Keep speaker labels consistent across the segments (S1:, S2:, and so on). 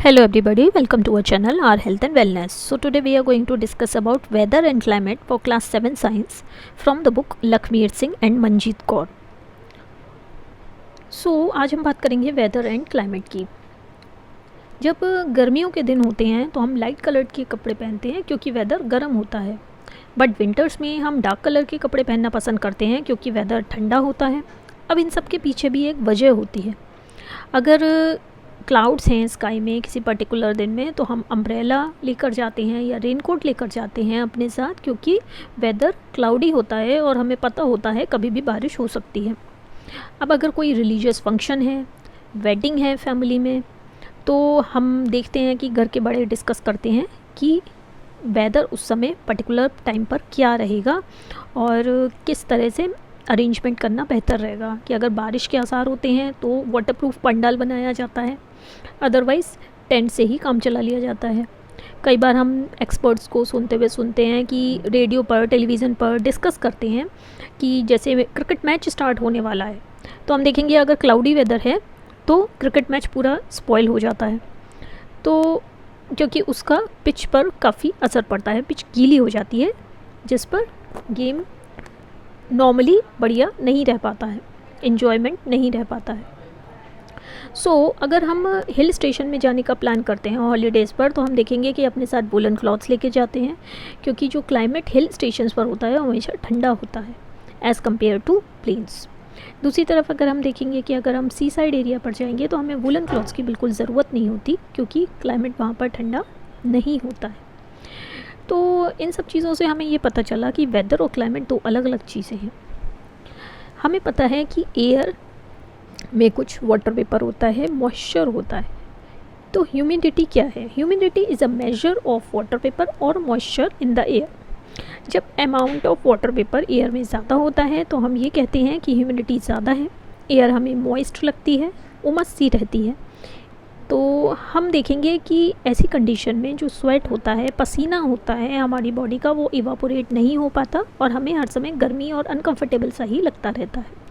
S1: Hello everybody, welcome to our channel our health and wellness. So today we are going to discuss about weather and climate for class 7 science from the book Lakhmir Singh and Manjeet Kaur. So आज हम बात करेंगे weather and climate की. जब गर्मियों के दिन होते हैं तो हम लाइट कलर के कपड़े पहनते हैं क्योंकि वेदर गर्म होता है, बट विंटर्स में हम डार्क कलर के कपड़े पहनना पसंद करते हैं क्योंकि वेदर ठंडा होता है. अब इन सब के पीछे भी एक वजह होती है. अगर क्लाउड्स हैं स्काई में किसी पर्टिकुलर दिन में तो हम अम्ब्रेला लेकर जाते हैं या रेनकोट लेकर जाते हैं अपने साथ, क्योंकि वेदर क्लाउडी होता है और हमें पता होता है कभी भी बारिश हो सकती है. अब अगर कोई रिलीजियस फंक्शन है, वेडिंग है फैमिली में, तो हम देखते हैं कि घर के बड़े डिस्कस करते हैं कि वेदर उस समय पर्टिकुलर टाइम पर क्या रहेगा और किस तरह से अरेंजमेंट करना बेहतर रहेगा. कि अगर बारिश के आसार होते हैं तो वाटरप्रूफ पंडाल बनाया जाता है, अदरवाइज़ टेंट से ही काम चला लिया जाता है. कई बार हम एक्सपर्ट्स को सुनते हैं कि रेडियो पर, टेलीविज़न पर डिस्कस करते हैं कि जैसे क्रिकेट मैच स्टार्ट होने वाला है तो हम देखेंगे अगर क्लाउडी वेदर है तो क्रिकेट मैच पूरा स्पॉइल हो जाता है, तो क्योंकि उसका पिच पर काफ़ी असर पड़ता है, पिच गीली हो जाती है जिस पर गेम नॉर्मली बढ़िया नहीं रह पाता है, इन्जॉयमेंट नहीं रह पाता है. अगर हम हिल स्टेशन में जाने का प्लान करते हैं हॉलीडेज़ पर तो हम देखेंगे कि अपने साथ वूलन क्लॉथ्स लेके जाते हैं, क्योंकि जो क्लाइमेट हिल स्टेशंस पर होता है वो हमेशा ठंडा होता है एज़ कम्पेयर टू प्लेन्स. दूसरी तरफ अगर हम देखेंगे कि अगर हम सी साइड एरिया पर जाएंगे तो हमें वूलन क्लॉथ्स की बिल्कुल ज़रूरत नहीं होती, क्योंकि क्लाइमेट वहाँ पर ठंडा नहीं होता है. तो इन सब चीज़ों से हमें ये पता चला कि वेदर और क्लाइमेट दो अलग अलग चीज़ें हैं. हमें पता है कि एयर में कुछ वाटर वेपर होता है, मॉइस्चर होता है. तो ह्यूमिडिटी क्या है? Humidity is a measure of water vapour और मॉइस्चर इन द एयर. जब amount of water vapour air में ज़्यादा होता है तो हम ये कहते हैं कि ह्यूमिडिटी ज़्यादा है, एयर हमें मॉइस्ट लगती है, उमस सी रहती है. तो हम देखेंगे कि ऐसी कंडीशन में जो स्वेट होता है, पसीना होता है हमारी बॉडी का, वो इवापोरेट नहीं हो पाता और हमें हर समय गर्मी और अनकंफर्टेबल सा ही लगता रहता है.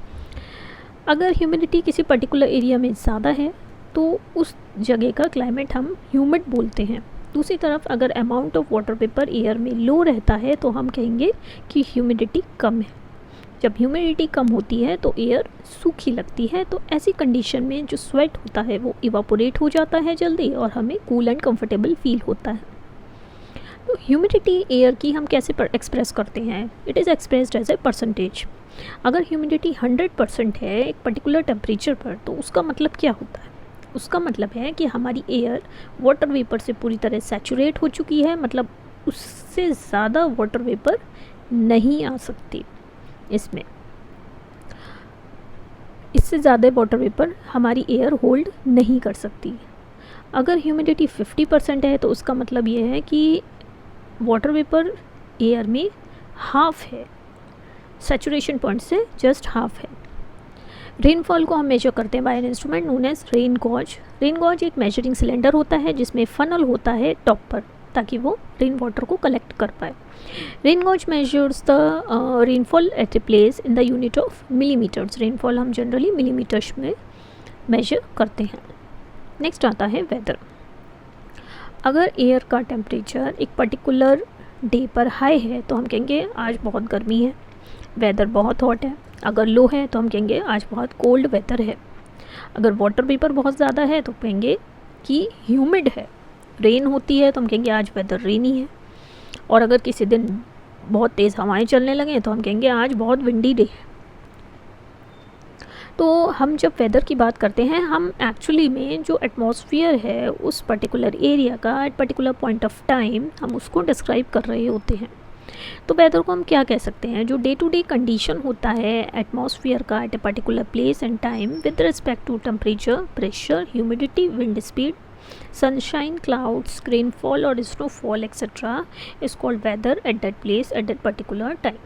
S1: अगर ह्यूमिडिटी किसी पर्टिकुलर एरिया में ज़्यादा है तो उस जगह का क्लाइमेट हम ह्यूमिड बोलते हैं. दूसरी तरफ अगर amount of water vapour air में लो रहता है तो हम कहेंगे कि ह्यूमिडिटी कम है. जब ह्यूमिडिटी कम होती है तो एयर सूखी लगती है, तो ऐसी कंडीशन में जो स्वेट होता है वो इवापोरेट हो जाता है जल्दी और हमें कूल एंड कंफर्टेबल फील होता है. तो ह्यूमिडिटी एयर की हम कैसे एक्सप्रेस करते हैं? It is expressed as a percentage. अगर ह्यूमिडिटी 100% है एक पर्टिकुलर टेम्परेचर पर तो उसका मतलब क्या होता है? उसका मतलब है कि हमारी एयर वाटर वेपर से पूरी तरह सैचुरेट हो चुकी है, मतलब उससे ज़्यादा वाटर वेपर नहीं आ सकती. इससे ज़्यादा वाटर वेपर हमारी एयर होल्ड नहीं कर सकती. अगर ह्यूमिडिटी 50% है तो उसका मतलब ये है कि वाटर वेपर एयर में हाफ है, सैचुरेशन पॉइंट से जस्ट हाफ है. रेनफॉल को हम मेजर करते हैं by an instrument known as rain gauge. Rain gauge एक मेजरिंग सिलेंडर होता है जिसमें फनल होता है टॉप पर, ताकि वो रेन वाटर को कलेक्ट कर पाए. Rain gauge measures the rainfall at a place in the unit of millimetres. रेनफॉल हम जनरली मिलीमीटर्स में मेजर करते हैं. नेक्स्ट आता है वेदर. अगर एयर का टेम्परेचर एक पर्टिकुलर डे पर हाई है तो हम कहेंगे आज बहुत गर्मी है, वेदर बहुत हॉट है. अगर लो है तो हम कहेंगे आज बहुत कोल्ड वेदर है. अगर वाटर वेपर बहुत ज़्यादा है तो कहेंगे कि ह्यूमिड है. रेन होती है तो हम कहेंगे आज वेदर रेनी है. और अगर किसी दिन बहुत तेज़ हवाएं चलने लगें तो हम कहेंगे आज बहुत विंडी डे है. तो हम जब वेदर की बात करते हैं हम एक्चुअली में जो एटमॉस्फेयर है उस पर्टिकुलर एरिया का at particular point of time हम उसको डिस्क्राइब कर रहे होते हैं. तो वेदर को हम क्या कह सकते हैं? जो डे टू डे कंडीशन होता है एटमॉस्फेयर का at a particular place and time with respect to temperature, pressure, humidity, wind speed, sunshine, clouds, rainfall or snowfall etc. is called weather at that place at that particular time.